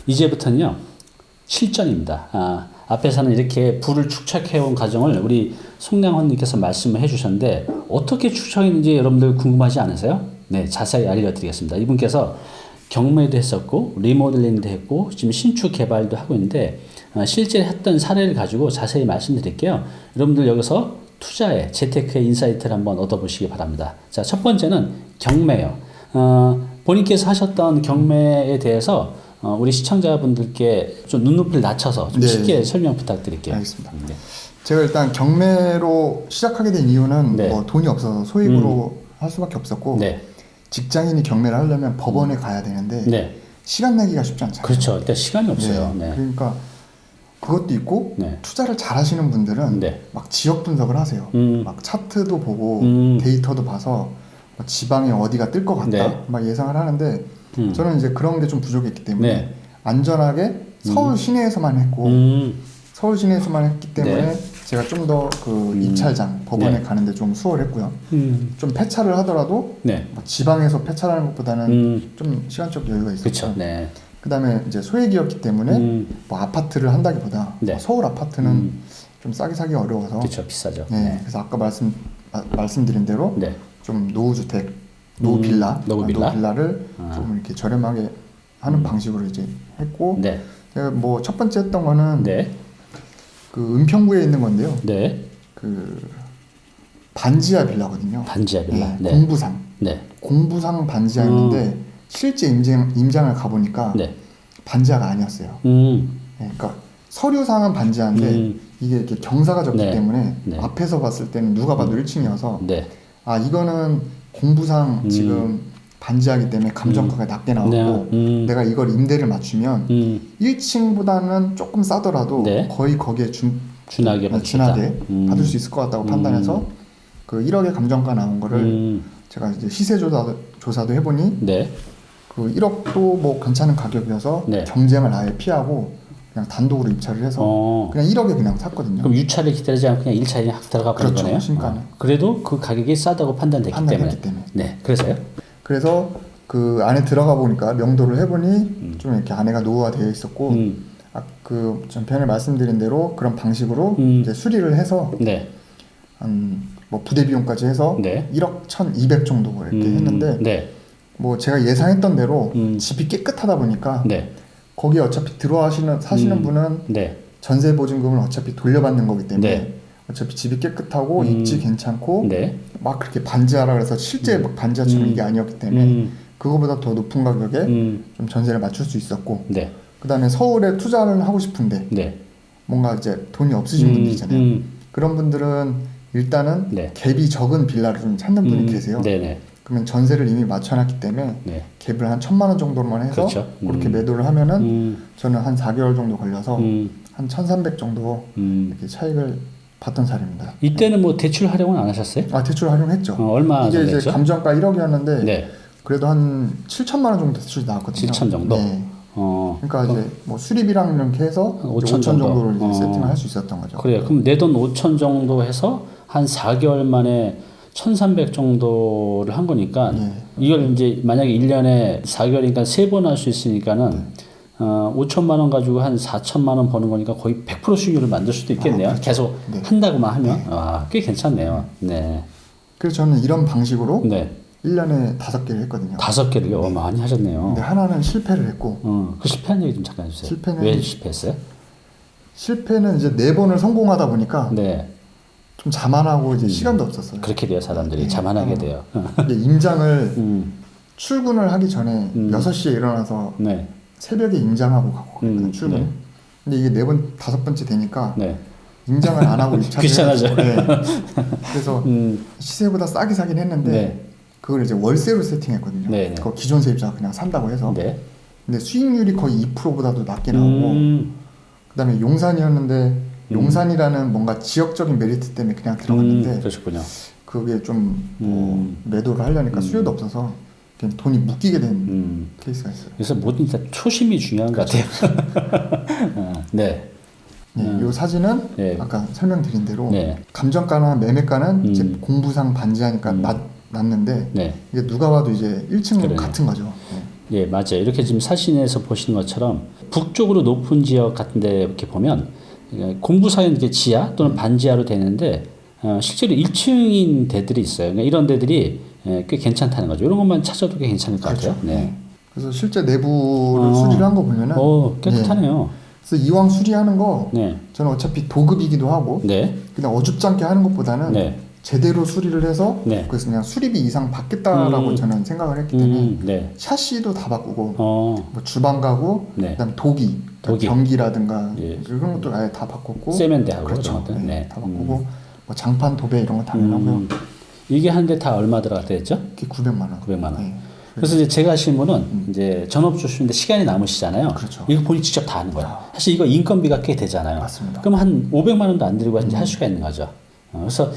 이제부터는요 실전입니다. 앞에서는 이렇게 부를 축적해온 과정을 우리 송량헌님께서 말씀을 해주셨는데 어떻게 축적했는지 여러분들 궁금하지 않으세요? 네, 자세히 알려드리겠습니다. 이분께서 경매도 했었고 리모델링도 했고 지금 신축 개발도 하고 있는데 실제 했던 사례를 가지고 자세히 말씀드릴게요. 여러분들 여기서 투자에 재테크의 인사이트를 한번 얻어보시기 바랍니다. 자, 첫 번째는 경매요. 본인께서 하셨던 경매에 대해서 우리 시청자분들께 좀 눈높이를 낮춰서 좀 쉽게 설명 부탁드릴게요. 알겠습니다. 제가 일단 경매로 시작하게 된 이유는 뭐 돈이 없어서 소액으로 할 수밖에 없었고 직장인이 경매를 하려면 법원에 가야 되는데 시간 내기가 쉽지 않잖아요. 그렇죠. 일단 시간이 없어요. 그러니까 그것도 있고 투자를 잘 하시는 분들은 막 지역 분석을 하세요. 막 차트도 보고 데이터도 봐서 지방에 어디가 뜰 것 같다 막 예상을 하는데 저는 이제 그런 게 좀 부족했기 때문에 안전하게 서울 시내에서만 했고 서울 시내에서만 했기 때문에 제가 좀 더 그 입찰장 법원에 가는데 좀 수월했고요. 좀 폐차를 하더라도 뭐 지방에서 폐차하는 것보다는 좀 시간적 여유가 있었죠. 그다음에 이제 소액이었기 때문에 뭐 아파트를 한다기보다 서울 아파트는 좀 싸게 사기 어려워서 그렇죠, 비싸죠. 그래서 아까 말씀드린 대로 좀 노후주택, 노후빌라를 좀 이렇게 저렴하게 하는 방식으로 이제 했고, 뭐 첫 번째 했던 거는 그 은평구에 있는 건데요. 그 반지하 빌라거든요. 반지하 빌라. 공부상. 공부상 반지하였는데 실제 임장을 가보니까 반지하가 아니었어요. 그러니까 서류상은 반지하인데 이게 이렇게 경사가 졌기 때문에 앞에서 봤을 때는 누가 봐도 1층이어서 아 이거는 공부상 지금 반지하기 때문에 감정가가 낮게 나왔고 내가 이걸 임대를 맞추면 1층보다는 조금 싸더라도 거의 거기에 준하게 받을 수 있을 것 같다고 판단해서 그 1억의 감정가 나온 거를 제가 이제 시세 조사도 해보니 그 1억도 뭐 괜찮은 가격이어서 경쟁을 아예 피하고 그냥 단독으로 입찰을 해서 그냥 1억에 그냥 샀거든요. 그럼 유찰을 기다리지 않고 그냥 1차에 확 들어가 버린 거네요? 신가는. 그래도 그 가격이 싸다고 판단됐기 때문에. 그래서요? 그래서 그 안에 들어가 보니까 명도를 해보니 좀 이렇게 안에가 노후화 되어 있었고 그 전편에 말씀드린 대로 그런 방식으로 이제 수리를 해서 한 뭐 부대 비용까지 해서 1억 1,200 정도 이렇게 했는데 뭐 제가 예상했던 대로 집이 깨끗하다 보니까 거기에 어차피 사시는 분은 전세 보증금을 어차피 돌려받는 거기 때문에 어차피 집이 깨끗하고 입지 괜찮고 막 그렇게 반지하라 그래서 실제 막 반지하처럼 이게 아니었기 때문에 그거보다 더 높은 가격에 좀 전세를 맞출 수 있었고 그 다음에 서울에 투자를 하고 싶은데 뭔가 이제 돈이 없으신 분들 있잖아요. 그런 분들은 일단은 갭이 적은 빌라를 좀 찾는 분이 계세요. 그러면 전세를 이미 맞춰놨기 때문에 갭을 한 1,000만 원 정도만 해서 그렇게 매도를 하면은 저는 한 4개월 정도 걸려서 한 1,300 정도 이렇게 차익을 봤던 사례입니다. 이때는 뭐 대출 활용은 안 하셨어요? 아 대출 활용했죠. 얼마 이게 정도 이제 감정가 1억이었는데 그래도 한 7천만 원 정도 대출이 나왔거든요. 7천 정도? 그러니까 이제 뭐 수리비랑 이렇게 해서 5천 정도를 이제 세팅을 할 수 있었던 거죠. 그래요. 그럼 내 돈 5천 정도 해서 한 4개월 만에 1,300 정도를 한 거니까 이걸 이제 만약에 1년에 4개월이니까 3번 할 수 있으니까는 5천만 원 가지고 한 4천만 원 버는 거니까 거의 100% 수익률을 만들 수도 있겠네요. 그렇죠. 계속 한다고만 하면 꽤 괜찮네요. 그래서 저는 이런 방식으로 1년에 5개를 했거든요. 5개를요? 많이 하셨네요. 근데 하나는 실패를 했고 그 실패한 얘기 좀 잠깐 해주세요. 실패는 왜 실패했어요? 실패는 이제 4번을 성공하다 보니까 좀 자만하고 이제 시간도 없었어요. 그렇게 돼요. 사람들이 자만하게 돼요. 임장을 출근을 하기 전에 6시에 일어나서 새벽에 임장하고 가고 출근. 근데 이게 4번, 5번째 되니까 임장을 안 하고 입찰을 귀찮아져. 그래서 시세보다 싸게 사긴 했는데 그걸 이제 월세로 세팅했거든요. 그거 기존 세입자가 그냥 산다고 해서. 근데 수익률이 거의 2%보다도 낮게 나오고 그다음에 용산이었는데 용산이라는 뭔가 지역적인 메리트 때문에 그냥 들어갔는데 그러셨군요. 그게 좀 뭐 매도를 하려니까 수요도 없어서 그냥 돈이 묶이게 된 케이스가 있어요. 그래서 뭐든 다 초심이 중요한 것 같아요. 이 사진은 아까 설명드린 대로 감정가나 매매가는 이제 공부상 반지하니까 낮는데 이게 누가 봐도 이제 1층 같은 거죠. 예, 맞아요. 이렇게 지금 사진에서 보시는 것처럼 북쪽으로 높은 지역 같은데 이렇게 보면 공부사연 이렇게 지하 또는 반지하로 되는데 실제로 1층인 데들이 있어요. 그러니까 이런 데들이 꽤 괜찮다는 거죠. 이런 것만 찾아도 꽤 괜찮을 것 그렇죠. 같아요. 네. 그래서 실제 내부를 수리를 한 거 보면은 깨끗하네요. 그래서 이왕 수리하는 거 네. 저는 어차피 도급이기도 하고 네. 그냥 어줍잖게 하는 것보다는 네. 제대로 수리를 해서 네. 그래서 그냥 수리비 이상 받겠다라고 저는 생각을 했기 때문에 네. 샤시도 다 바꾸고 뭐 주방 가구 네. 그다음 도기. 변기라든가 예. 그런 것도 아예 다 바꿨고 세면대하고 그렇죠. 그런 것들. 네. 다 바꾸고 뭐 장판 도배 이런 거 당연하고요. 이게 하는데 다 얼마 들어갔대죠? 그게 900만 원. 900만 원. 네. 그래서 이제 제가 하신 분은 이제 전업주신데 시간이 남으시잖아요. 그렇죠. 이거 본인 직접 다 하는 거예요. 사실 이거 인건비가 꽤 되잖아요. 맞습니다. 그럼 한 500만 원도 안 들고 이제 할 수가 있는 거죠. 그래서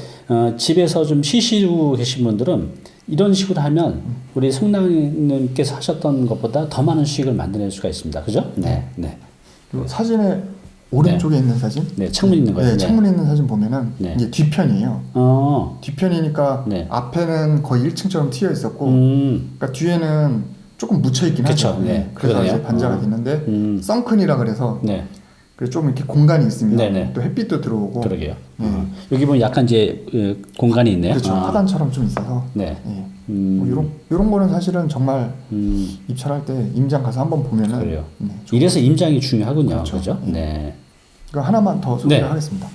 집에서 좀 쉬시고 계신 분들은 이런 식으로 하면 우리 성남님께서 하셨던 것보다 더 많은 수익을 만들어낼 수가 있습니다. 그죠? 네. 네. 그리고 사진의 오른쪽에 있는 사진, 네, 창문 있는 거예요. 네, 창문 있는 사진 보면은 네. 이게 뒤편이에요. 뒤편이니까 네. 앞에는 거의 1층처럼 튀어 있었고, 그러니까 뒤에는 조금 묻혀 있긴 하죠. 네. 그래서 그러네요. 이제 반자가 됐는데 썬큰이라 그래서 네. 그래서 좀 이렇게 공간이 있으면 네네. 또 햇빛도 들어오고. 그러게요. 여기 보면 약간 이제 공간이 있네요. 그렇죠. 하단처럼 좀 있어서. 네. 뭐 이런 거는 사실은 정말 입찰할 때 임장 가서 한번 보면은. 그래요. 네, 이래서 임장이 중요하군요. 그렇죠. 그죠? 네. 이거 하나만 더 소개를 하겠습니다.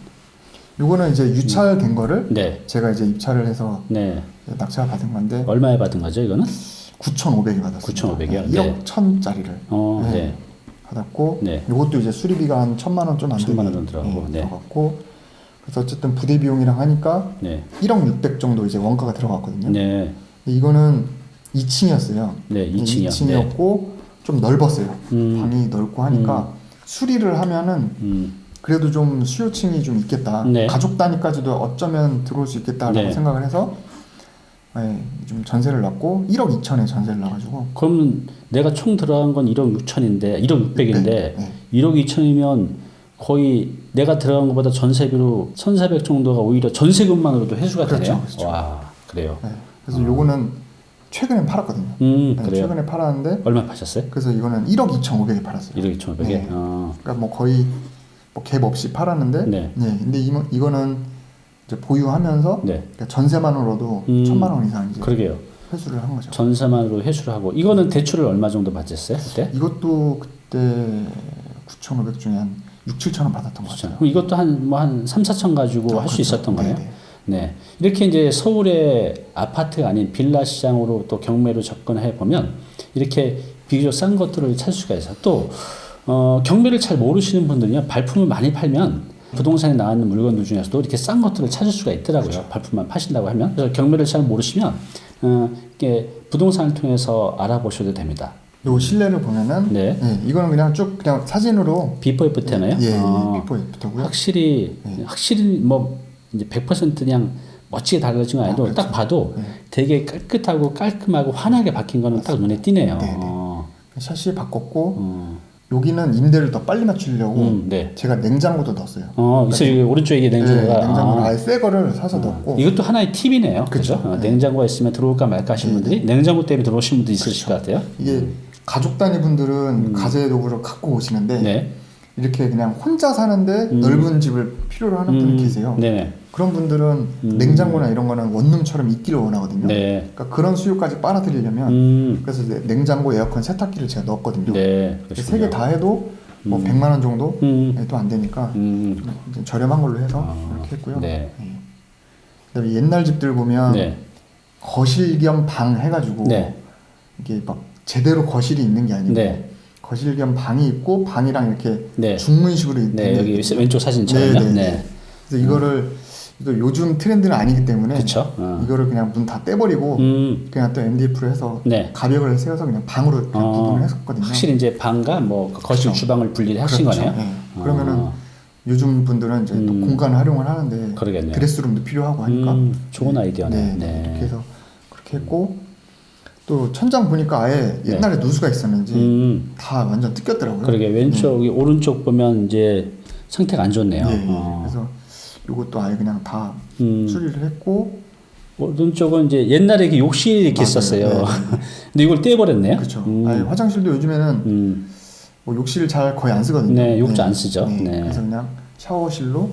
요거는 이제 유찰된 거를 제가 이제 입찰을 해서 낙찰 받은 건데 얼마에 받은 거죠, 이거는? 9,500이 받았습니다. 9,500이요? 1억 1,000짜리를 받았고 요것도 이제 수리비가 한 1,000만 원 좀 안 되게 1,000만 원 정도 들어가고 들어갔고 그래서 어쨌든 부대 비용이랑 하니까 1억 600 정도 이제 원가가 들어갔거든요. 근데 이거는 2층이었어요. 네, 2층이요. 2층이었고 좀 넓었어요. 방이 넓고 하니까 수리를 하면은 그래도 좀 수요층이 좀 있겠다. 가족 단위까지도 어쩌면 들어올 수 있겠다라고 생각을 해서 좀 전세를 놨고 1억 2천에 전세를 놔가지고. 그러면 내가 총 들어간 건 1억 6천인데 1억 6백인데 1억 2천이면 거의 내가 들어간 것보다 전세비로 1,400 정도가 오히려 전세금만으로도 회수가 되네요. 그렇죠. 와, 그래요. 그래서 요거는 최근에 팔았거든요. 그래요. 최근에 팔았는데 얼마 파셨어요? 그래서 이거는 1억 2,500에 팔았어요. 1억 2,500에. 그러니까 뭐 거의 뭐 갭 없이 팔았는데, 근데 이거는 이제 보유하면서 그러니까 전세만으로도 1,000만 원 이상 이제 그러게요. 회수를 한 거죠. 전세만으로 회수를 하고 이거는 대출을 얼마 정도 받으셨어요 그때? 이것도 그때 9,500 중에 한 6, 7천 원 받았던 것 같아요. 그럼 이것도 한 3, 4천 가지고 할 수 있었던 거네요. 네. 이렇게 이제 서울의 아파트가 아닌 빌라 시장으로 또 경매로 접근해 보면 이렇게 비교적 싼 것들을 찾을 수가 있어요. 또 경매를 잘 모르시는 분들은요, 발품을 많이 팔면 부동산에 나왔는 물건들 중에서도 이렇게 싼 것들을 찾을 수가 있더라고요. 그렇죠. 발품만 파신다고 하면. 그래서 경매를 잘 모르시면 이게 부동산을 통해서 알아보셔도 됩니다. 요 실내를 보면은 이거는 그냥 쭉 그냥 사진으로 비포 애프터네요. 비포 애프터고요. 확실히 뭐 이제 100% 그냥 멋지게 달라진 건 아니도 그렇죠. 딱 봐도 되게 깨끗하고 깔끔하고 환하게 바뀐 거는 딱 눈에 띄네요. 샤시 바꿨고 여기는 임대를 더 빨리 맞추려고 제가 냉장고도 넣었어요. 그래서 여기 오른쪽에 냉장고가 냉장고를 아예 새 거를 사서 넣었고 이것도 하나의 팁이네요. 그렇죠. 냉장고가 있으면 들어올까 말까 하시는 분들이 냉장고 때문에 들어오시는 분도 있으실 것 같아요. 이게 가족 단위 분들은 가재도구를 갖고 오시는데 이렇게 그냥 혼자 사는데 넓은 집을 필요로 하는 분이 계세요. 그런 분들은 냉장고나 이런 거는 원룸처럼 있기를 원하거든요. 그러니까 그런 수요까지 빨아들이려면 그래서 이제 냉장고, 에어컨, 세탁기를 제가 넣었거든요. 세 개 다 해도 뭐 100만 원 정도도 안 되니까 좀 저렴한 걸로 해서 이렇게 했고요. 그다음에 옛날 집들 보면 거실 겸 방 해가지고 이게 막 제대로 거실이 있는 게 아니고 거실 겸 방이 있고 방이랑 이렇게 중문식으로 있는 여기 왼쪽 사진처럼요. 그래서 이거를 요즘 트렌드는 아니기 때문에 이거를 그냥 문 다 떼버리고 그냥 또 MDF로 해서 가벽을 세워서 그냥 방으로 그냥 구분을 했었거든요. 확실히 이제 방과 뭐 거실, 주방을 분리를 하신 거네요. 그러면은 요즘 분들은 이제 또 공간을 활용을 하는데 드레스룸도 필요하고 하니까 좋은 아이디어네. 이렇게 해서 그렇게 했고 또 천장 보니까 아예 옛날에 누수가 있었는지 다 완전 뜯겼더라고요. 그러게 왼쪽 오른쪽 보면 이제 상태가 안 좋네요. 그래서 요것도 아예 그냥 다 수리를 했고 오른쪽은 이제 옛날에 이렇게 욕실이 이렇게 있었어요. 네. 근데 이걸 떼버렸네요. 그렇죠. 아니, 화장실도 요즘에는 뭐 욕실 잘 거의 안 쓰거든요. 네, 욕조 안 쓰죠. 네. 네. 그래서 그냥 샤워실로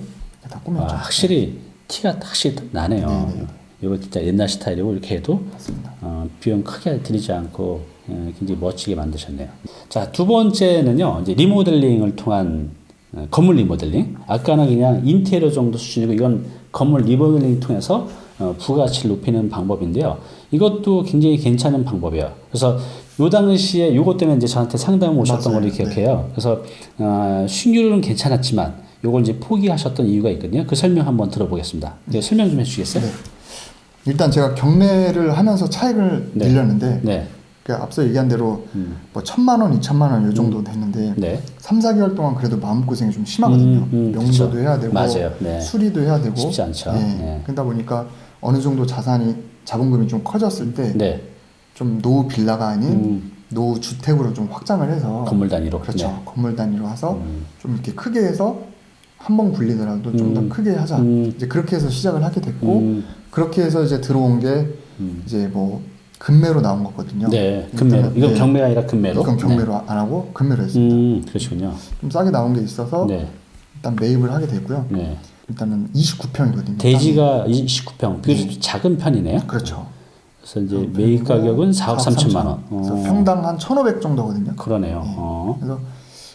다 꾸몄죠. 확실히 티가 확실히 나네요. 네. 이거 진짜 옛날 스타일이고 이렇게 해도 맞습니다. 비용 크게 들이지 않고 굉장히 멋지게 만드셨네요. 자, 두 번째는요. 이제 리모델링을 통한 건물 리모델링. 아까는 그냥 인테리어 정도 수준이고 이건 건물 리모델링 통해서 부가가치를 높이는 방법인데요. 이것도 굉장히 괜찮은 방법이에요. 그래서 요 당시에 요것 때문에 이제 저한테 상담 오셨던 맞아요. 걸 기억해요. 그래서 수익률은 괜찮았지만 요걸 이제 포기하셨던 이유가 있거든요. 그 설명 한번 들어보겠습니다. 설명 좀 해주시겠어요? 네. 일단 제가 경매를 하면서 차익을 늘렸는데 네. 그 앞서 얘기한 대로 뭐 1,000만 원, 2,000만 원 요 정도 됐는데 네. 3, 4개월 동안 그래도 마음고생이 좀 심하거든요. 명도도 그쵸. 해야 되고 맞아요. 네. 수리도 해야 되고 쉽지 않죠. 네. 네. 그러다 보니까 어느 정도 자본금이 좀 커졌을 때 좀 네. 노후 빌라가 아닌 노후 주택으로 좀 확장을 해서 건물 단위로. 그렇죠. 네. 건물 단위로 해서 좀 이렇게 크게 해서 한 번 굴리더라도 좀 더 크게 하자. 이제 그렇게 해서 시작을 하게 됐고 그렇게 해서 이제 들어온 게 이제 뭐 금매로 나온 거거든요. 네, 금매로. 이건 네. 경매가 아니라 금매로. 이건 경매로 안 하고 금매로 했습니다. 그러시군요. 좀 싸게 나온 게 있어서 네. 일단 매입을 하게 됐고요. 네. 일단은 29평이거든요. 대지가 29평, 비교적 작은 편이네요. 그렇죠. 그래서 이제 매입 가격은 4억 3천만 원. 그래서 평당 한 1,500 정도거든요. 그러네요. 네. 그래서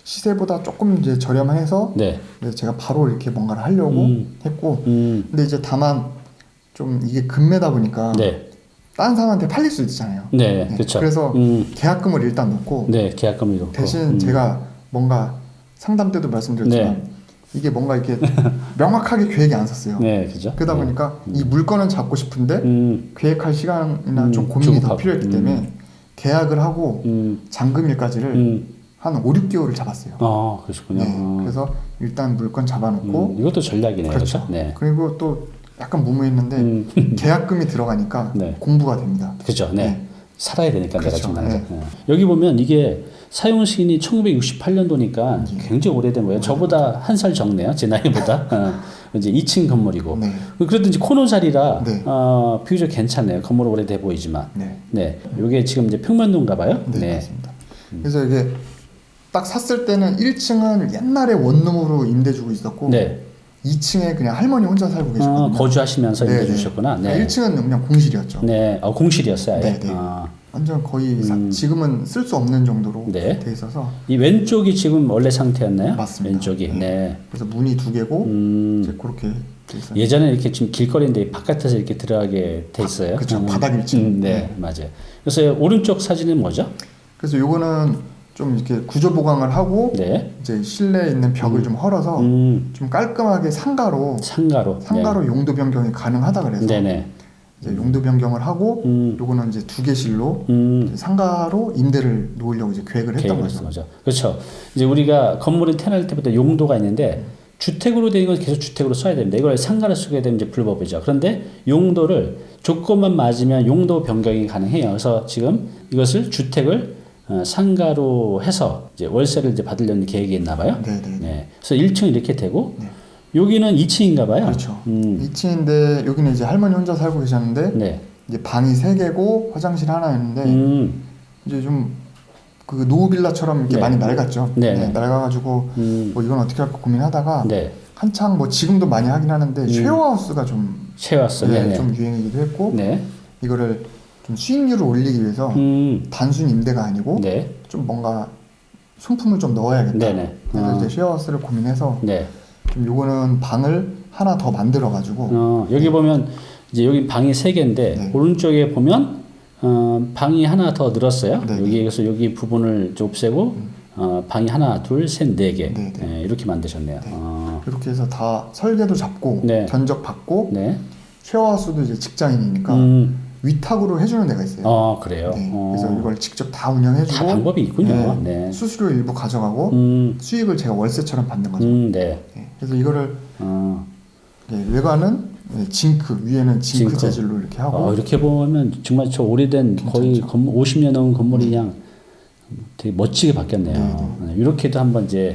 시세보다 조금 이제 저렴해서 네. 제가 바로 이렇게 뭔가를 하려고 했고, 근데 이제 다만 좀 이게 금매다 보니까 네. 다른 사람한테 팔릴 수 있잖아요. 네, 그렇죠. 그래서 계약금을 일단 넣고 네, 계약금을 넣고 대신 제가 뭔가 상담 때도 말씀드렸지만 이게 뭔가 이렇게 명확하게 계획이 안 섰어요. 네, 그죠. 그러다 보니까 이 물건은 잡고 싶은데 계획할 시간이나 좀 고민이 더 필요했기 때문에 계약을 하고 잔금일까지를 한 5, 6개월을 잡았어요. 그러시군요. 네, 그래서 일단 물건 잡아놓고 이것도 전략이네요. 그렇죠. 네. 그리고 또 약간 무모했는데 계약금이 들어가니까 네. 공부가 됩니다. 그죠. 네. 네. 살아야 되니까 내가 그렇죠. 지금 당장. 여기 보면 이게 사용 시기이 1968년도니까 굉장히 오래된 거예요. 저보다 한 살 적네요. 제 나이보다. 이제 2층 건물이고. 네. 그래도 이제 코너 자리라 네. 비교적 괜찮네요. 건물 오래돼 보이지만. 네. 네. 이게 지금 이제 평면도인가 봐요. 네, 맞습니다. 그래서 이게 딱 샀을 때는 1층은 옛날에 원룸으로 임대 주고 있었고 네. 2층에 그냥 할머니 혼자 살고 계셨거든요. 거주하시면서 임대 주셨구나. 네. 1층은 그냥 공실이었죠. 네. 공실이었어요. 아예. 네. 완전 거의 지금은 쓸 수 없는 정도로 네. 돼 있어서 이 왼쪽이 지금 원래 상태였나요? 맞습니다. 왼쪽이. 네. 그래서 문이 2개고 이제 그렇게 돼 있어요. 예전에 이렇게 지금 길거리인데 바깥에서 이렇게 들어가게 돼 있어요. 그렇죠. 바닥 1층. 네, 맞아요. 그래서 오른쪽 사진은 뭐죠? 그래서 요거는 좀 이렇게 구조 보강을 하고 네. 이제 실내에 있는 벽을 좀 헐어서 좀 깔끔하게 상가로 용도 변경이 가능하다 그래서 네네. 이제 용도 변경을 하고 요거는 이제 2개실로 이제 상가로 임대를 놓으려고 이제 계획을 했던 거죠. 그렇죠. 이제 우리가 건물을 태어날 때부터 용도가 있는데 주택으로 되는 건 계속 주택으로 써야 됩니다. 이걸 상가로 쓰게 되면 이제 불법이죠. 그런데 용도를 조건만 맞으면 용도 변경이 가능해요. 그래서 지금 이것을 주택을 상가로 해서 이제 월세를 이제 받으려는 계획이 있나 봐요. 네. 그래서 1층 이렇게 되고 여기는 2층인가 봐요. 그렇죠. 2층인데 여기는 이제 할머니 혼자 살고 계셨는데 네. 이제 방이 3개고 화장실 하나였는데 이제 좀 그 노후 빌라처럼 이렇게 많이 낡았죠. 낡아가지고 뭐 이건 어떻게 할까 고민하다가 한창 뭐 지금도 많이 하긴 하는데 쉐어하우스가 좀 좀 유행이기도 했고 이거를 좀 수익률을 올리기 위해서 단순 임대가 아니고 좀 뭔가 손품을 좀 넣어야겠다. 그래서 이제 쉐어하우스를 고민해서 좀 요거는 방을 하나 더 만들어 가지고 여기 보면 이제 여기 방이 3개인데 오른쪽에 보면 방이 하나 더 늘었어요. 여기에서 여기 부분을 좀 없애고 방이 하나, 둘, 셋, 4개 이렇게 만드셨네요. 이렇게 해서 다 설계도 잡고 견적 받고 쉐어하우스도 이제 직장인이니까 위탁으로 해주는 데가 있어요. 그래요. 그래서 이걸 직접 다 운영해주고 다 방법이 있군요. 수수료 일부 가져가고 수익을 제가 월세처럼 받는 거죠. 그래서 이거를 외관은 징크 위에는 징크 재질로 이렇게 하고 이렇게 보면 정말 저 오래된 거의 50년 넘은 건물이 그냥 되게 멋지게 바뀌었네요. 이렇게도 한번 이제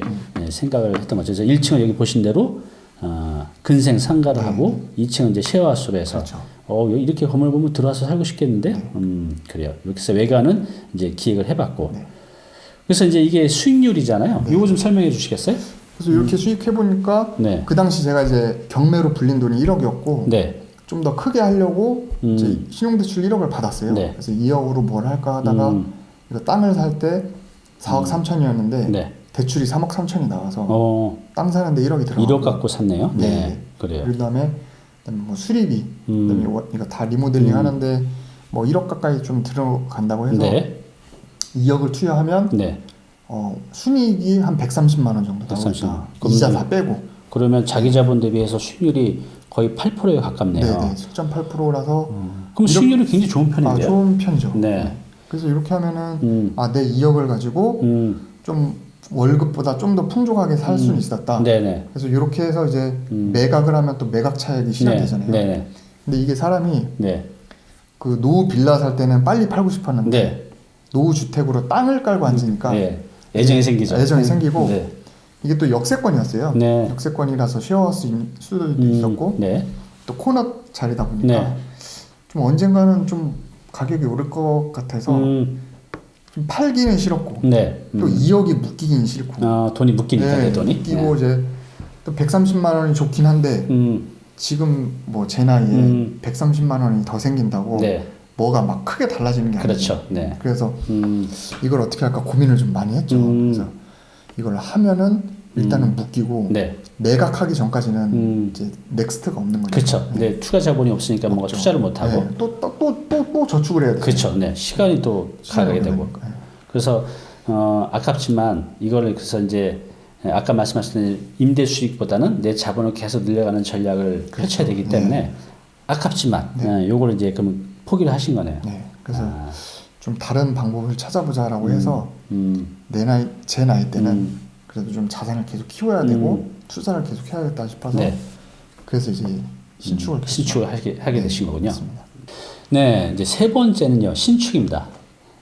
생각을 했던 거죠. 그래서 1층은 여기 보신 대로 근생 상가를 하고 2층은 이제 쉐어하우스로 해서 이렇게 건물 보면 들어와서 살고 싶겠는데? 그래요. 이렇게 해서 외관은 이제 기획을 해봤고. 네. 그래서 이제 이게 수익률이잖아요. 네. 이거 좀 설명해 주시겠어요? 그래서 이렇게 수익해보니까 네. 그 당시 제가 이제 경매로 불린 돈이 1억이었고 네. 좀 더 크게 하려고 이제 신용대출 1억을 받았어요. 네. 그래서 2억으로 뭘 할까 하다가 이거 땅을 살 때 4억 3천이었는데 네. 대출이 3억 3천이 나와서 땅 사는데 1억이 들어가고 1억 갖고 샀네요. 네. 네. 그래요. 그다음에 뭐 수리비, 그다음에 이거 다 리모델링 하는데 뭐 1억 가까이 좀 들어간다고 해서 네. 2억을 투여하면 네. 순이익이 한 130만 원 정도 130만 원. 나오니까 이자 다 빼고 그러면 자기 자본 대비해서 수익률이 거의 8%에 가깝네요. 네네 7.8%라서 그럼 수익률이 굉장히 좋은 편인데요? 좋은 편이죠. 네. 그래서 이렇게 하면은 내 2억을 가지고 좀 월급보다 좀 더 풍족하게 살 수는 있었다. 네네. 그래서 이렇게 해서 이제 매각을 하면 또 매각 차익이 시작되잖아요. 네네. 근데 이게 사람이 네. 그 노후 빌라 살 때는 빨리 팔고 싶었는데 네. 노후 주택으로 땅을 깔고 앉으니까 네. 애정이 생기죠. 애정이 생기고 네. 이게 또 역세권이었어요. 네. 역세권이라서 쉐어할 수도 있었고 네. 또 코너 자리다 보니까 네. 좀 언젠가는 좀 가격이 오를 것 같아서 좀 팔기는 싫었고 네. 또 2억이 묶이긴 싫고 돈이 묶이니까 내 돈이. 묶이고 이제 또 130만 원이 좋긴 한데 지금 뭐 제 나이에 130만 원이 더 생긴다고 네. 뭐가 막 크게 달라지는 게 아니에요. 그렇죠. 네. 그래서 이걸 어떻게 할까 고민을 좀 많이 했죠. 그래서 이걸 하면은 일단은 묶이고 네. 매각하기 전까지는 이제 넥스트가 없는 거죠. 그렇죠. 네. 추가 자본이 없으니까 뭔가 투자를 못 하고. 네. 또 저축을 해야 돼요. 그렇죠. 네. 시간이 또 가게 되고. 네. 그래서 아깝지만 이거를 그래서 이제 아까 말씀하신 임대 수익보다는 내 자본을 계속 늘려가는 전략을 펼쳐야 되기 때문에 아깝지만 요거를 이제 그럼 포기를 하신 거네요. 네. 그래서 좀 다른 방법을 찾아보자라고 해서 제 나이 때는 그래도 좀 자산을 계속 키워야 되고 투자를 계속 해야겠다 싶어서 그래서 이제 신축을 하게 되신 거군요. 맞습니다. 네, 이제 세 번째는요 신축입니다.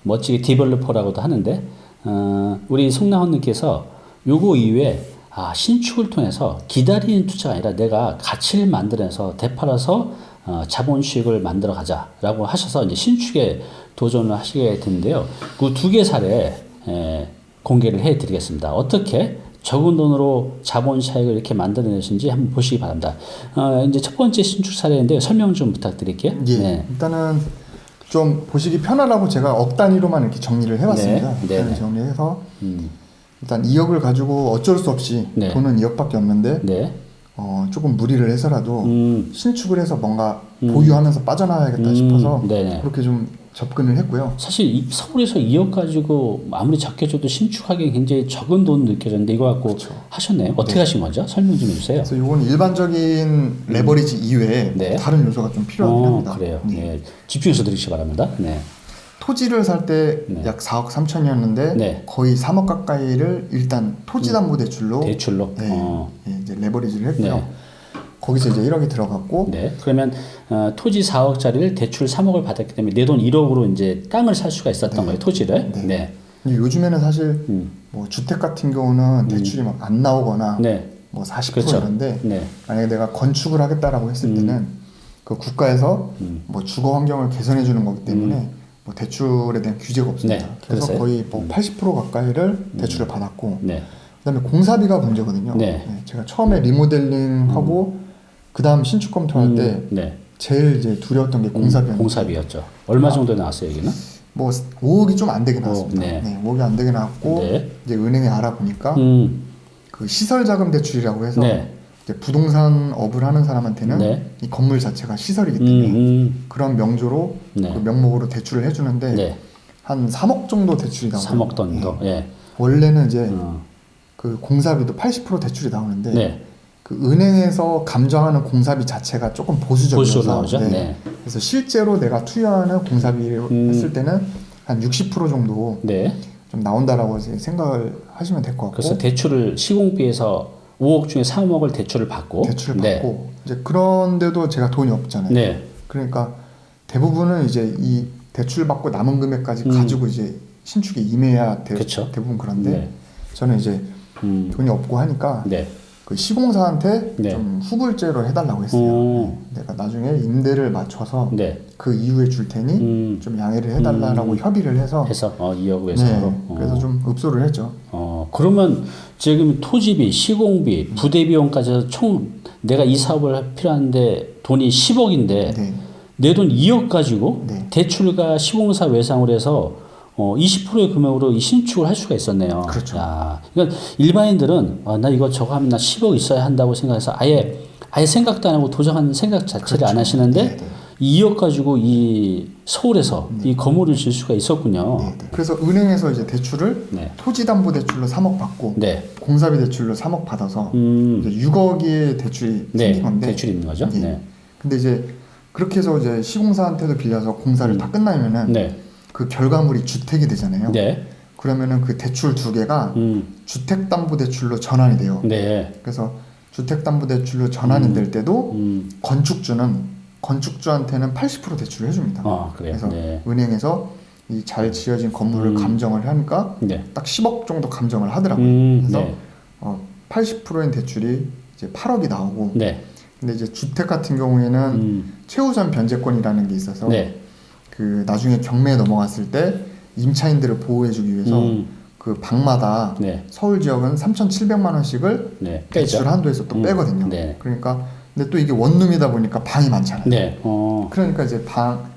멋지게 디벨로퍼라고도 하는데 우리 송나훈님께서 요거 이후에 신축을 통해서 기다리는 투자가 아니라 내가 가치를 만들어서 되팔아서 자본 수익을 만들어 가자라고 하셔서 이제 신축에 도전을 하시게 됐는데요. 그 두 개 사례 공개를 해드리겠습니다. 어떻게 적은 돈으로 자본 차익을 이렇게 만들어내신지 한번 보시기 바랍니다. 이제 첫 번째 신축 사례인데 설명 좀 부탁드릴게요. 예, 네. 일단은 좀 보시기 편하라고 제가 억 단위로만 이렇게 정리를 해봤습니다. 네. 정리해서 일단 2억을 가지고 어쩔 수 없이 돈은 2억밖에 없는데 조금 무리를 해서라도 신축을 해서 뭔가 보유하면서 빠져나와야겠다 싶어서 그렇게 좀 접근을 했고요. 사실 서울에서 2억 가지고 아무리 적게 줘도 신축하기 굉장히 적은 돈 느껴졌는데 이거 갖고 하셨네요. 어떻게 하신 거죠? 설명 좀 해주세요. 그래서 이건 일반적인 레버리지 이외에 다른 요소가 좀 필요하긴 합니다. 그래요. 네. 집중해서 들으시기 바랍니다. 네. 토지를 살 때 약 4억 3천이었는데 거의 3억 가까이를 일단 토지담보대출로 이제 레버리지를 했고요. 거기서 이제 1억이 들어갔고 그러면 토지 4억짜리를 대출 3억을 받았기 때문에 내 돈 1억으로 이제 땅을 살 수가 있었던 거예요. 토지를. 요즘에는 사실 뭐 주택 같은 경우는 대출이 막 안 나오거나 뭐 40% 그렇죠. 이런데 만약에 내가 건축을 하겠다라고 했을 때는 그 국가에서 뭐 주거 환경을 개선해 주는 거기 때문에 뭐 대출에 대한 규제가 없습니다. 그래서 그랬어요? 거의 뭐 80% 가까이를 대출을 받았고 그다음에 공사비가 문제거든요. 제가 처음에 리모델링하고 그다음 신축 검토할 때 제일 이제 두려웠던 게 공사비였죠. 얼마 정도 나왔어요, 여기는? 뭐 5억이 좀 안 되게 나왔습니다. 5억이 안 되게 나왔고 이제 은행에 알아보니까 그 시설 자금 대출이라고 해서 이제 부동산 업을 하는 사람한테는 이 건물 자체가 시설이기 때문에 그런 명조로 그 명목으로 대출을 해주는데 한 3억 정도 대출이 나오고 3억 정도. 원래는 이제 그 공사비도 80% 대출이 나오는데 그 은행에서 감정하는 공사비 자체가 조금 보수적이어서 그래서 실제로 내가 투여하는 공사비를 했을 때는 한 60% 정도 좀 나온다라고 생각을 하시면 될 것 같고 그래서 대출을 시공비에서 5억 중에 3억을 대출을 받고 이제 그런데도 제가 돈이 없잖아요. 그러니까 대부분은 이제 이 대출 받고 남은 금액까지 가지고 이제 신축에 임해야 대부분 그런데 저는 이제 돈이 없고 하니까 그 그 시공사한테 네. 좀 후불제로 해달라고 했어요. 내가 나중에 임대를 맞춰서 네. 그 이후에 줄 테니 좀 양해를 해달라고 협의를 해서 2억 외상으로. 네, 그래서 좀 읍소를 했죠. 그러면 지금 토지비, 시공비, 부대 비용까지 해서 총 내가 이 사업을 필요한데 돈이 10억인데 네. 내 돈 2억 가지고 네. 대출과 시공사 외상으로 해서 20%의 금액으로 이 신축을 할 수가 있었네요. 그렇죠. 야, 그러니까 일반인들은 나 이거 저거 하면 나 10억 있어야 한다고 생각해서 아예 생각도 안 하고 도전하는 생각 자체를 그렇죠. 안 하시는데 네, 네. 2억 가지고 이 서울에서 이 건물을 질 수가 있었군요. 네, 네. 그래서 은행에서 이제 대출을 네. 토지담보대출로 3억 받고 네. 공사비 대출로 3억 받아서 이제 6억의 대출이 생긴 건데 대출이 있는 거죠. 네. 네. 근데 이제 그렇게 해서 이제 시공사한테도 빌려서 공사를 다 끝나면은 네. 그 결과물이 주택이 되잖아요. 네. 그러면은 그 대출 두 개가 주택담보대출로 전환이 돼요. 네. 그래서 주택담보대출로 전환이 될 때도 건축주한테는 80% 대출을 해줍니다. 그래요. 그래서 네. 은행에서 이 잘 지어진 건물을 감정을 하니까 네. 딱 10억 정도 감정을 하더라고요. 그래서 네. 80%인 대출이 이제 8억이 나오고, 네. 근데 이제 주택 같은 경우에는 최우선 변제권이라는 게 있어서 네. 그 나중에 경매에 넘어갔을 때 임차인들을 보호해주기 위해서 그 방마다 네. 서울 지역은 3,700만 원씩을 네. 대출 한도에서 또 빼거든요. 네. 그러니까 근데 또 이게 원룸이다 보니까 방이 많잖아요. 네. 그러니까 이제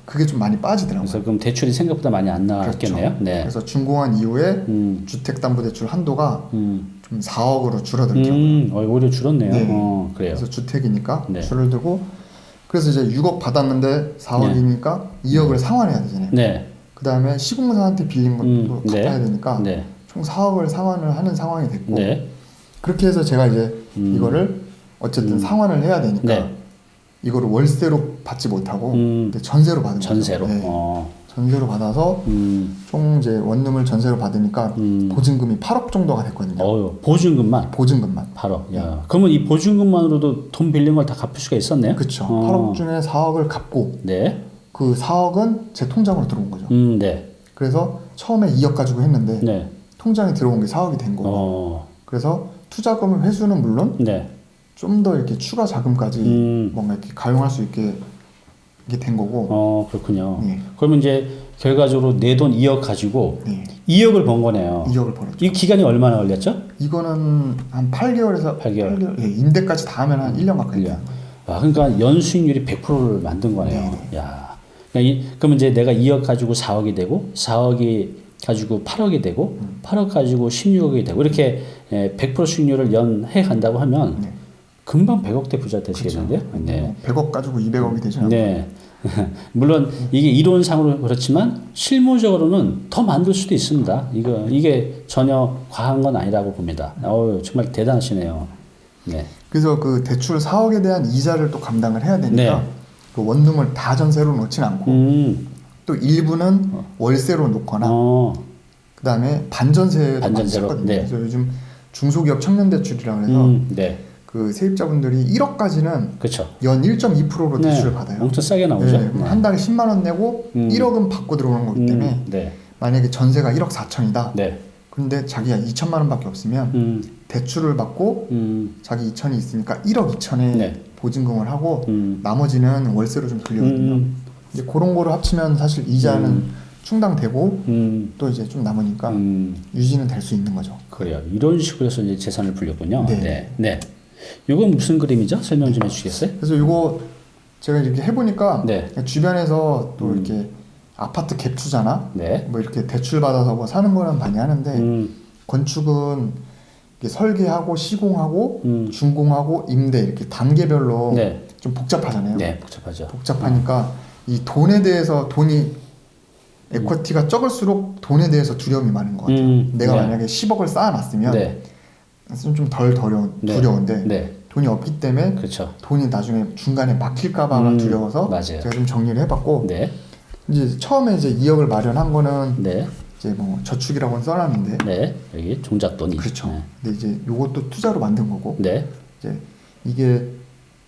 그게 좀 많이 빠지더라고요. 그래서 그럼 대출이 생각보다 많이 안 나왔겠네요. 그렇죠. 네. 그래서 준공한 이후에 주택담보대출 한도가 좀 4억으로 줄어들더라고요. 오히려 줄었네요. 네. 그래요. 그래서 주택이니까 네. 줄어들고, 그래서 이제 6억 받았는데 4억이니까 2억을 상환해야 되잖아요. 네. 그 다음에 시공사한테 빌린 것도 갚아야 되니까 네. 총 4억을 상환을 하는 상황이 됐고, 네. 그렇게 해서 제가 이제 이거를 어쨌든 상환을 해야 되니까 네. 이거를 월세로 받지 못하고 근데 전세로 받은 거죠. 전세로. 네. 전세로 받아서 총 이제 원룸을 전세로 받으니까 보증금이 8억 정도가 됐거든요. 보증금만 보증금만. 8억. 야. 그러면 이 보증금만으로도 돈 빌린 걸 다 갚을 수가 있었네요. 그렇죠. 8억 중에 4억을 갚고 네. 그 4억은 제 통장으로 들어온 거죠. 네. 그래서 처음에 2억 가지고 했는데 네. 통장에 들어온 게 4억이 된 거고. 그래서 투자금 회수는 물론 네. 좀 더 이렇게 추가 자금까지 뭔가 이렇게 가용할 수 있게 이게 된 거고. 그렇군요. 네. 그러면 이제 결과적으로 내 돈 2억 가지고 네. 2억을 번 거네요. 2억을 벌었죠. 이 기간이 얼마나 걸렸죠? 이거는 한 8개월에서 8개월. 예, 임대까지 다 하면 한 1년 가까이 돼요. 그러니까 연수익률이 100%를 만든 거네요. 네. 야. 그러면 이제 내가 2억 가지고 4억이 되고 4억이 가지고 8억이 되고 8억 가지고 16억이 되고 이렇게 100% 수익률을 연해 간다고 하면 네. 금방 100억대 부자 되시겠는데요? 그렇죠. 네. 100억 가지고 200억이 되죠. 네. 물론 이게 이론상으로 그렇지만 실무적으로는 더 만들 수도 있습니다. 이게 전혀 과한 건 아니라고 봅니다. 정말 대단하시네요. 네. 그래서 그 대출 4억에 대한 이자를 또 감당을 해야 되니까 네. 그 원룸을 다 전세로 놓진 않고 또 일부는 월세로 놓거나 그다음에 반전세도 많이 찾거든요. 네. 그래서 요즘 중소기업 청년 대출이라고 해서 네. 그 세입자분들이 1억까지는 그렇죠. 연 1.2%로 네. 대출을 받아요. 엄청 싸게 나오죠. 네. 한 달에 10만 원 내고 1억은 받고 들어오는 거기 때문에 네. 만약에 전세가 1억 4천이다. 네. 근데 자기가 2천만 원밖에 없으면 대출을 받고 자기 2천이 있으니까 1억 2천에 네. 보증금을 하고 나머지는 월세로 좀 돌리거든요. 이제 그런 거를 합치면 사실 이자는 충당되고 또 이제 좀 남으니까 유지는 될 수 있는 거죠. 그래요. 이런 식으로 해서 이제 재산을 불렸군요. 네. 네. 네. 이건 무슨 그림이죠? 설명 좀 해주시겠어요? 그래서 이거 제가 이렇게 해보니까 네. 주변에서 또 이렇게 아파트 갭 투자나 네. 뭐 이렇게 대출 받아서 뭐 사는 거는 많이 하는데 건축은 이렇게 설계하고 시공하고 준공하고 임대 이렇게 단계별로 네. 좀 복잡하잖아요. 네, 복잡하죠. 복잡하니까 이 돈에 대해서 에쿼티가 적을수록 돈에 대해서 두려움이 많은 것 같아요. 내가 네. 만약에 10억을 쌓아놨으면 네. 좀 덜 두려운데 네. 돈이 없기 때문에 그렇죠. 돈이 나중에 중간에 막힐까봐 두려워서 맞아요. 제가 좀 정리를 해봤고 네. 이제 처음에 이제 2억을 마련한 거는 네. 이제 뭐 저축이라고는 써놨는데 네. 여기 종잣돈이. 그렇죠. 네. 근데 이제 요것도 투자로 만든 거고 네. 이제 이게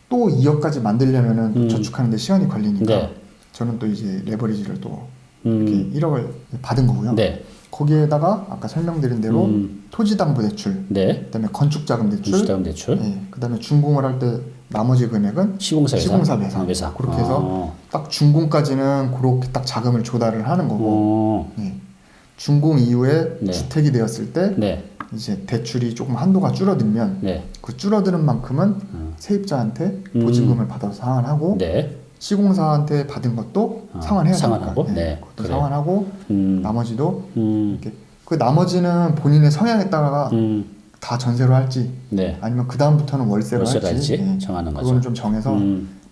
또 2억까지 만들려면은 또 저축하는데 시간이 걸리니까 네. 저는 또 이제 레버리지를 또 이렇게 1억을 받은 거고요. 네. 거기에다가 아까 설명드린 대로 토지담보대출, 네. 그다음에 건축자금대출, 건축자금대출, 예, 그다음에 준공을 할 때 나머지 금액은 시공사 배상. 그렇게 해서 딱 준공까지는 그렇게 딱 자금을 조달을 하는 거고, 예, 준공 이후에 네. 주택이 되었을 때 네. 이제 대출이 조금 한도가 줄어들면 네. 그 줄어드는 만큼은 세입자한테 보증금을 받아서 상환하고, 네. 시공사한테 받은 것도 상환해야 됩니다. 상환하고, 예, 네. 그것도 상환하고, 나머지도 이렇게 그 나머지는 본인의 성향에 따라가 다 전세로 할지, 네. 아니면 그 다음부터는 월세로 할지, 예, 정하는 거죠. 그거는 좀 정해서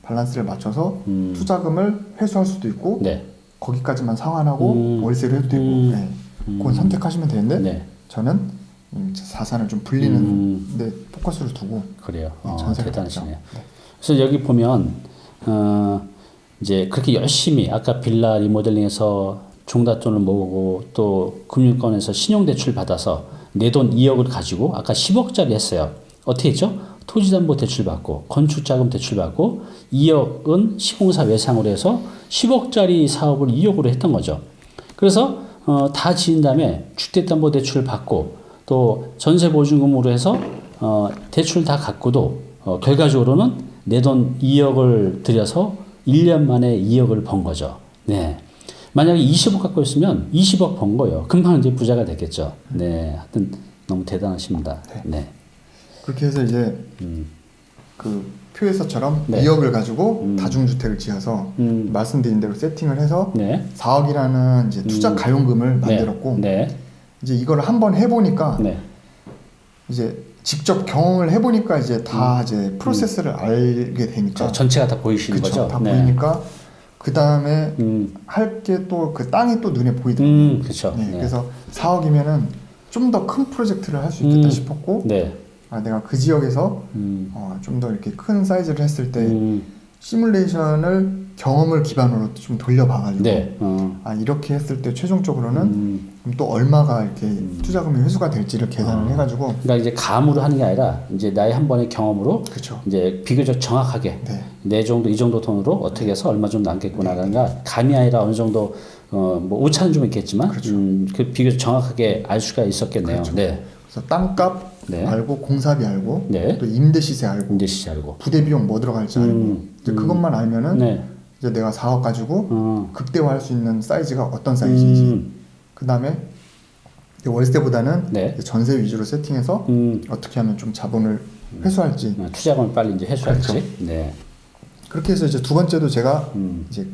밸런스를 맞춰서 투자금을 회수할 수도 있고, 네. 거기까지만 상환하고 월세로 해도 되고, 예, 그건 선택하시면 되는데, 네. 저는 자산을 좀 불리는 데 포커스를 두고, 그래요. 전세를 대단하시네요. 네. 그래서 여기 보면 이제 그렇게 열심히 아까 빌라 리모델링해서 종잣돈을 모으고 또 금융권에서 신용대출 받아서 내 돈 2억을 가지고 아까 10억짜리 했어요. 어떻게 했죠? 토지담보대출 받고 건축자금 대출 받고 2억은 시공사 외상으로 해서 10억짜리 사업을 2억으로 했던 거죠. 그래서 다 지은 다음에 주택담보대출 받고 또 전세보증금으로 해서 대출 다 갚고도 결과적으로는 내 돈 2억을 들여서 1년 만에 2억을 번 거죠. 네. 만약에 20억 갖고 있으면 20억 번 거예요. 금방 이제 부자가 됐겠죠. 네. 하여튼 너무 대단하십니다. 네. 네. 그렇게 해서 이제 그 표에서처럼 네. 2억을 가지고 다중주택을 지어서 말씀드린 대로 세팅을 해서 네. 4억이라는 이제 투자 가용금을 만들었고, 네. 이제 이걸 한번 해보니까 네. 이제 직접 경험을 해보니까 이제 다 이제 프로세스를 알게 되니까, 전체가 다 보이시는 그쵸, 거죠. 다 네. 보이니까 그 다음에 할 게 또 그 땅이 또 눈에 보이더라고요. 그렇죠. 네, 네. 그래서 4억이면은 좀 더 큰 프로젝트를 할 수 있겠다 싶었고, 네. 내가 그 지역에서 좀 더 이렇게 큰 사이즈를 했을 때 시뮬레이션을 경험을 기반으로 좀 돌려봐가지고, 네. 이렇게 했을 때 최종적으로는 그럼 또 얼마가 이렇게 투자금이 회수가 될지를 계산을 해가지고, 그러니까 이제 감으로 하는 게 아니라 이제 나의 한 번의 경험으로 그쵸. 이제 비교적 정확하게 네. 내 정도 이 정도 돈으로 어떻게 해서 얼마 정도 남겠구나라는 게 감이 아니라 어느 정도 뭐 오차는 좀 있겠지만 그렇죠. 그 비교적 정확하게 알 수가 있었겠네요. 그렇죠. 네. 그래서 땅값 네. 알고 공사비 알고 네. 또 임대 시세 알고 임대 시세 알고 부대 비용 뭐 들어갈지 알고 이제 그것만 알면은 네. 이제 내가 4억 가지고 극대화할 수 있는 사이즈가 어떤 사이즈인지, 그 다음에 월세보다는 네. 전세 위주로 세팅해서 어떻게 하면 좀 자본을 회수할지, 투자금을 빨리 이제 회수할지. 그렇죠. 네. 그렇게 해서 이제 두 번째도 제가 이제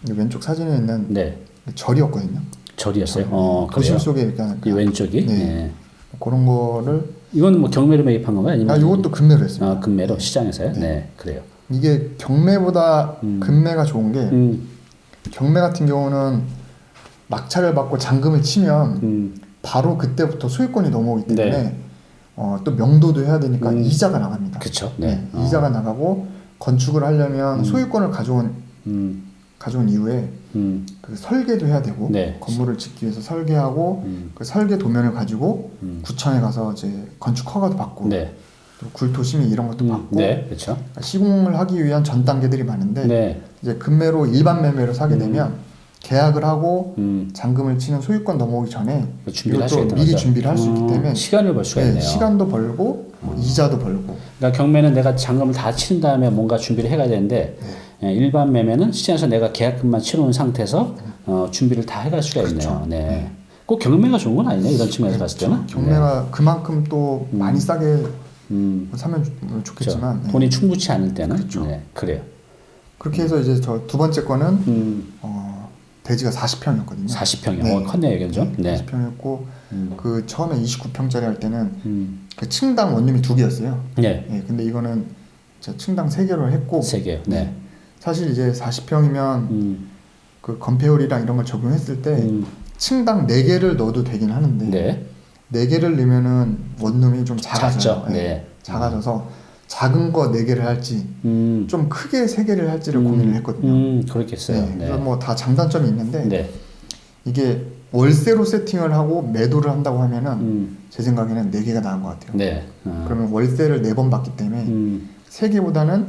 왼쪽 사진에 있는 네. 절이었거든요. 절이었어요. 도심 그래요. 속에 이렇게 이 왼쪽이. 네. 네. 그런 거를 이건 뭐 경매로 매입한 건가요? 아니면 이것도 금매로 했습니다. 금매로 시장에서요? 네. 네. 그래요. 이게 경매보다 금매가 좋은 게 경매 같은 경우는 낙찰을 받고 잔금을 치면 바로 그때부터 소유권이 넘어오기 때문에 네. 또 명도도 해야 되니까 이자가 나갑니다. 그렇죠. 네. 이자가 나가고 건축을 하려면 소유권을 가져온 이후에 그 설계도 해야 되고, 네. 건물을 짓기 위해서 설계하고 그 설계 도면을 가지고 구청에 가서 이제 건축 허가도 받고, 네. 또 굴토심의 이런 것도 받고, 네. 그렇죠. 시공을 하기 위한 전 단계들이 많은데, 네. 이제 금매로 일반 매매로 사게 되면 계약을 하고 잔금을 치는 소유권 넘어오기 전에 준비를 할 수 이것도 있는 미리 거죠. 준비를 할 수 있기 때문에 시간을 벌 수가 있네요. 시간도 벌고 이자도 벌고. 그러니까 경매는 내가 잔금을 다 치른 다음에 뭔가 준비를 해가야 되는데 일반 매매는 시장에서 내가 계약금만 치러놓은 상태에서 준비를 다 해갈 수가 있네요. 네. 꼭 경매가 좋은 건 아니네 이런 측면에서 봤을 때는. 경매가 그만큼 또 많이 싸게 사면 좋겠지만, 그렇죠. 돈이 충분치 않을 때는. 그렇죠. 네. 그래요. 그렇게 해서 이제 저 두 번째 거는 대지가 40평이었거든요. 40평이요. 네. 컸네요, 이건 좀. 네. 40평이었고 그 처음에 29평짜리 할 때는 그 층당 원룸이 2개였어요. 네. 예, 근데 이거는 층당 3개로 했고, 3개요. 네. 사실 이제 40평이면 그 건폐율이랑 이런 걸 적용했을 때 층당 4개를 넣어도 되긴 하는데, 네. 4개를 넣으면은 원룸이 좀 작아져요. 작죠. 예, 네. 작아져서 작은 거 4개를 할지 좀 크게 3개를 할지를 고민을 했거든요. 그렇겠어요. 네, 네. 그래서 뭐 다 장단점이 있는데, 네. 이게 월세로 세팅을 하고 매도를 한다고 하면은 제 생각에는 4개가 나은 것 같아요. 네. 그러면 월세를 4번 받기 때문에 3개보다는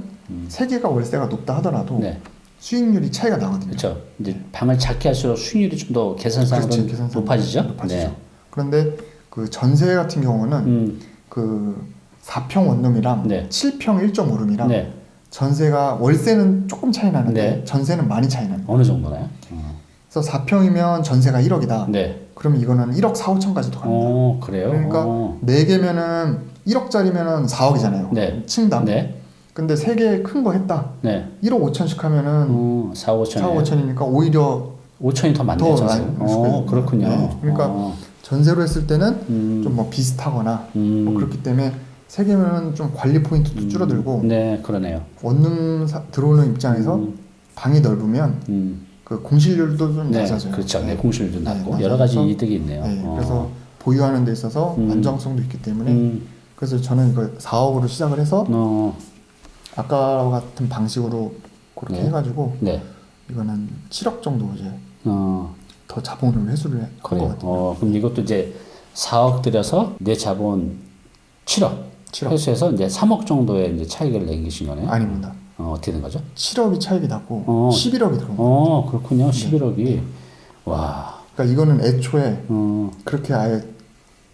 3개가 월세가 높다 하더라도 네. 수익률이 차이가 나거든요. 그렇죠. 이제 방을 작게 할수록 수익률이 좀 더 계산상으로 높아지죠. 네. 그런데 그 전세 같은 경우는 그 4평 원룸이랑 네. 7평 1.5룸이랑 네. 전세가 월세는 조금 차이 나는데 네. 전세는 많이 차이 나요. 어느 정도나요? 그래서 4평이면 전세가 1억이다. 네. 그럼 이거는 1억 4, 5천까지도 갑니다. 그래요? 그러니까 4개면은 1억짜리면은 4억이잖아요. 네. 층당. 네. 근데 3개 큰 거 했다. 네. 1억 5천씩 하면은 4, 5천. 4, 5천이니까 오히려 5천이 더 많네요. 더 많이 그렇군요. 네. 그러니까 전세로 했을 때는 좀 뭐 비슷하거나 뭐 그렇기 때문에 3개면은 좀 관리 포인트도 줄어들고. 네, 그러네요. 원룸 들어오는 입장에서 방이 넓으면 그 공실률도 좀 네, 낮아져요. 그렇죠. 네, 공실률도 낮고 네, 여러 가지 그래서, 이득이 있네요. 네, 그래서 보유하는 데 있어서 안정성도 있기 때문에 그래서 저는 이거 4억으로 시작을 해서 아까와 같은 방식으로 그렇게 네. 해가지고 네. 이거는 7억 정도 이제 어, 더 자본을 회수를 한 것 그래요. 같아요. 그럼 이것도 이제 4억 들여서 내 자본 7억 회수해서 이제 3억 정도의 이제 차익을 남기신 거네요. 아닙니다. 어떻게 된 거죠? 7억이 차익이 났고 11억이 들어온 거예요. 그렇군요. 11억이. 와. 그러니까 이거는 애초에 그렇게 아예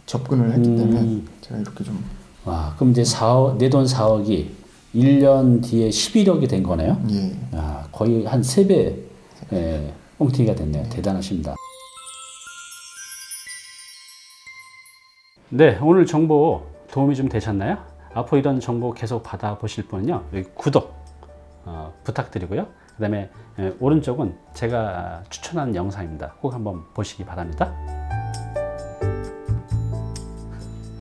접근을 했기 때문에 제가 이렇게 좀. 와, 그럼 이제 4억, 내 돈 4억이 1년 뒤에 11억이 된 거네요? 예. 야, 거의 한 3배, 뻥튀기가 됐네요. 대단하십니다. 네, 오늘 정보 도움이 좀 되셨나요? 앞으로 이런 정보 계속 받아보실 분은요, 여기 구독 부탁드리고요. 그 다음에 오른쪽은 제가 추천하는 영상입니다. 꼭 한번 보시기 바랍니다.